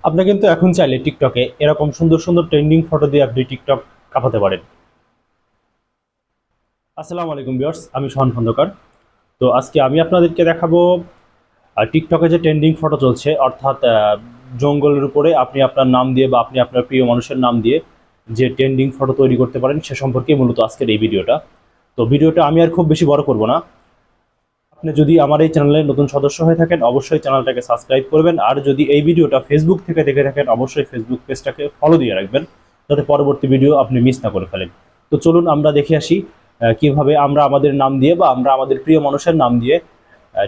আপনি কিন্তু এখন চাইলে টিকটকে এরকম সুন্দর সুন্দর ট্রেন্ডিং ফটো দিয়ে আপনি টিকটক কাঁপাতে পারেন। আসসালামু আলাইকুম ভিউয়ার্স, আমি সোহান খন্দকার। তো আজকে আমি আপনাদেরকে দেখাবো টিকটকে যে ট্রেন্ডিং ফটো চলছে, অর্থাৎ জঙ্গলের উপরে আপনি আপনার নাম দিয়ে বা আপনি আপনার প্রিয় মানুষের নাম দিয়ে যে ট্রেন্ডিং ফটো তৈরি করতে পারেন সে সম্পর্কে মূলত আজকের এই ভিডিওটা। তো ভিডিওটা আমি আর খুব বেশি বড় করব না। আপনি যদি আমার এই চ্যানেলে নতুন সদস্য হয়ে থাকেন অবশ্যই চ্যানেলটাকে সাবস্ক্রাইব করবেন, আর যদি এই ভিডিওটা ফেসবুক থেকে দেখে থাকেন অবশ্যই ফেসবুক পেজটাকে ফলো দিয়ে রাখবেন যাতে পরবর্তী ভিডিও আপনি মিস না করে ফেলেন। তো চলুন আমরা দেখে আসি কিভাবে আমরা আমাদের নাম দিয়ে বা আমরা আমাদের প্রিয় মানুষের নাম দিয়ে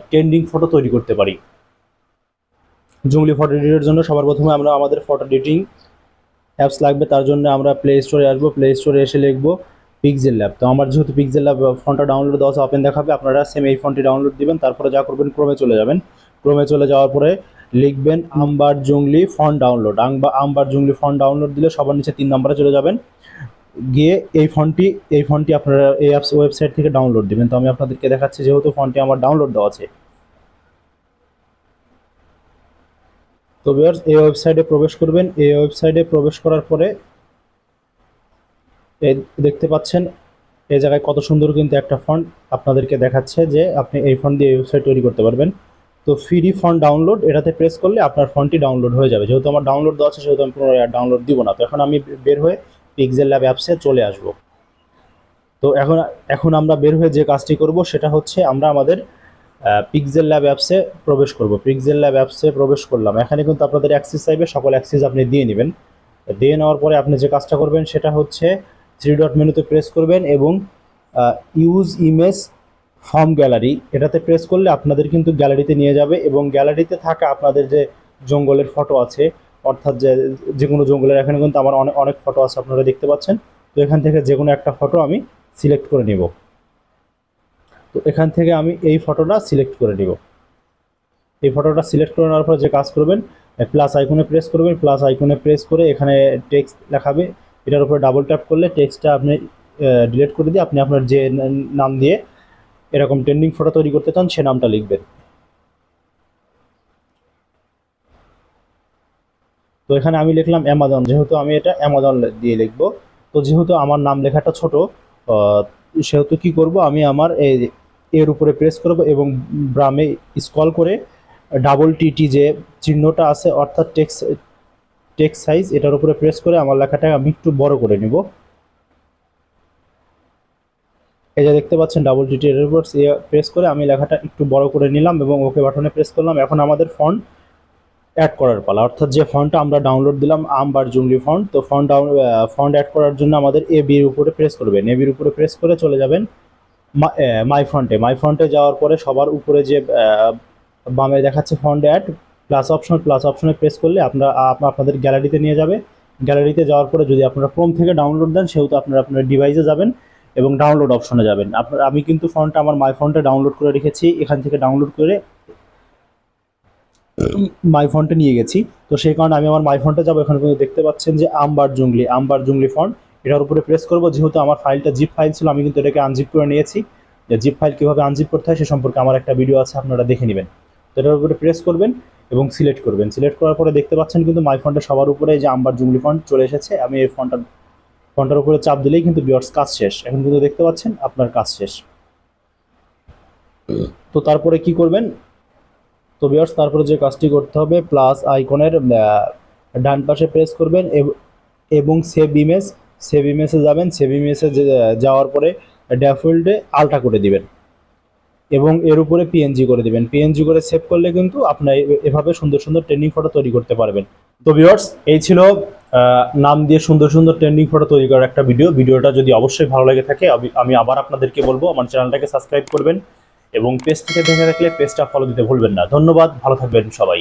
ট্রেন্ডিং ফটো তৈরি করতে পারি। জঙ্গলি ফটো এডিটের জন্য সবার প্রথমে আমরা আমাদের ফটো এডিটিং অ্যাপস লাগবে। তার জন্য আমরা প্লে স্টোরে আসবো, প্লে স্টোরে এসে লিখবো পিক্সেল ল্যাব। তো আমার যেহেতু পিক্সেল ল্যাব ফোনটা ডাউনলোড দেওয়া আছে, ওপেন দেখাবে, আপনারা সেম এই ফোনটি ডাউনলোড দিবেন। তারপরে যা করবেন ক্রোমে চলে যাবেন, ক্রোমে চলে যাওয়ার পরে লিখবেন আমবার জঙ্গলি ফোন ডাউনলোড। আমবার জঙ্গলি ফোন ডাউনলোড দিলে সবার নিচে 3 নম্বরে চলে যাবেন, গিয়ে এই ফোনটি আপনারা এই অ্যাপস ওয়েবসাইট থেকে ডাউনলোড দিবেন। তো আমি আপনাদেরকে দেখাচ্ছি, যেহেতু ফোনটি আমার ডাউনলোড দেওয়া আছে। তো ভিউয়ার্স এই ওয়েবসাইটে প্রবেশ করবেন, এই ওয়েবসাইটে প্রবেশ করার পরে এই দেখতে পাচ্ছেন এই জায়গায় কত সুন্দর কিন্তু একটা ফন্ট আপনাদেরকে দেখাচ্ছে যে আপনি এই ফন্ট দিয়ে ওয়েবসাইট তৈরি করতে পারবেন। তো ফ্রি ফন্ট ডাউনলোড এটাতে প্রেস করলে আপনার ফন্টটি ডাউনলোড হয়ে যাবে। যেহেতু আমার ডাউনলোড দেওয়া আছে সেহেতু আমি পুনরায় আর ডাউনলোড দিব না। তো এখন আমি বের হয়ে পিক্সেল ল্যাব অ্যাপসে চলে আসব। তো এখন এখন আমরা বের হয়ে যে কাজটি করব সেটা হচ্ছে আমরা আমাদের পিক্সেল ল্যাব অ্যাপসে প্রবেশ করব। পিক্সেল ল্যাব অ্যাপসে প্রবেশ করলাম, এখানে কিন্তু আপনাদের অ্যাক্সেস চাইবে, সকল অ্যাক্সেস আপনি দিয়ে নেবেন। দিয়ে নেওয়ার পরে আপনি যে কাজটা করবেন সেটা হচ্ছে 3 ডট মেনুতে প্রেস করবেন এবং ইউজ ইমেজ ফর্ম গ্যালারি এটাতে প্রেস করলে আপনাদের কিন্তু গ্যালারিতে নিয়ে যাবে, এবং গ্যালারিতে থাকা আপনাদের যে জঙ্গলের ফটো আছে, অর্থাৎ যে কোনো জঙ্গলের, এখানে কিন্তু আমার অনেক অনেক ফটো আছে আপনারা দেখতে পাচ্ছেন। তো এখান থেকে যে কোনো একটা ফটো আমি সিলেক্ট করে নিব। তো এখান থেকে আমি এই ফটোটা সিলেক্ট করে নিব। এই ফটোটা সিলেক্ট করে নেওয়ার পর যে কাজ করবেন, প্লাস আইকনে প্রেস করবেন, প্লাস আইকনে প্রেস করে এখানে টেক্সট লেখাবে, এটার উপরে ডাবল ট্যাপ করলে টেক্সটটা আপনি ডিলিট করে দিয়ে আপনি আপনার যে নাম দিয়ে এরকম ট্রেন্ডিং ফটো তৈরি করতে চান সে নামটা লিখবেন। তো এখানে আমি লিখলাম অ্যামাজন, যেহেতু আমি এটা অ্যামাজন দিয়ে লিখবো। তো যেহেতু আমার নাম লেখাটা ছোট, সেহেতু কি করব, আমি আমার এর উপরে প্রেস করব এবং বামে স্ক্রল করে ডাবল টিটি যে চিহ্নটা আছে অর্থাৎ টেক্সট সাইজ, এটার উপরে প্রেস করে আমার লেখাটা আমি একটু বড় করে নিব। এই যে দেখতে পাচ্ছেন ডাবল টিটি এর উপর প্রেস করে আমি লেখাটা একটু বড় করে নিলাম এবং ওকে বাটনে প্রেস করলাম। এখন আমাদের ফন্ট অ্যাড করার পালা, অর্থাৎ যে ফন্টটা আমরা ডাউনলোড দিলাম আমবার জঙ্গলি ফন্ট। তো ফন্ট অ্যাড করার জন্য আমাদের এ বির উপরে প্রেস করবেন, এ বির উপরে প্রেস করে চলে যাবেন মাই ফন্টে যাওয়ার পরে সবার উপরে যে বামে দেখাচ্ছে ফন্ট অ্যাড প্লাস অপশনে প্রেস করলে আপনাদের গ্যালারিতে নিয়ে যাবে। গ্যালারিতে যাওয়ার পরে যদি আপনারা ক্রোম থেকে ডাউনলোড দেন সেহেতু আপনারা আপনার ডিভাইসে যাবেন এবং ডাউনলোড অপশনে যাবেন। আমি কিন্তু ফন্টটা আমার মাই ফন্টে ডাউনলোড করে রেখেছি, এখান থেকে ডাউনলোড করে মাই ফন্টে নিয়ে গেছি। তো সেই কারণে আমি আমার মাই ফন্টে যাবো। এখানে কিন্তু দেখতে পাচ্ছেন যে আমবার জঙ্গলি ফন্ট, এটার উপরে প্রেস করব। যেহেতু আমার ফাইলটা জিপ ফাইল ছিল আমি কিন্তু এটাকে আনজিপ করে নিয়েছি। যে জিপ ফাইল কীভাবে আনজিপ করতে হয় সে সম্পর্কে আমার একটা ভিডিও আছে, আপনারা দেখে নেবেন। তো এটার উপরে প্রেস করবেন এবং সিলেক্ট করবেন। সিলেক্ট করার পরে দেখতে পাচ্ছেন কিন্তু মাই ফন্টে সবার উপরে যে আমবার জঙ্গলি ফন্ট চলে এসেছে। আমি এই ফন্টটার উপরে চাপ দিলেই কিন্তু ভিউয়ার্স কাজ শেষ। এখন কিন্তু দেখতে পাচ্ছেন আপনার কাজ শেষ। তো তারপরে কি করবেন, তো ভিউয়ার্স তারপরে যে কাজটি করতে হবে, প্লাস আইকনের ডান পাশে প্রেস করবেন এবং সেভ ইমেজে যাবেন। সেভ ইমেজে যাওয়ার পরে ডেফল্টে আলট্রা করে দিবেন এবং এর উপরে পিএনজি করে দিবেন। পিএনজি করে সেভ করলে কিন্তু আপনার এভাবে সুন্দর সুন্দর ট্রেন্ডিং ফটো তৈরি করতে পারবেন। তো ভিউয়ার্স এই ছিল নাম দিয়ে সুন্দর সুন্দর ট্রেন্ডিং ফটো তৈরি করার একটা ভিডিওটা যদি অবশ্যই ভালো লাগে থাকে আমি আবার আপনাদেরকে বলবো আমার চ্যানেলটাকে সাবস্ক্রাইব করবেন এবং পেজ থেকে দেখে রাখলে পেজটা ফলো দিতে ভুলবেন না। ধন্যবাদ, ভালো থাকবেন সবাই।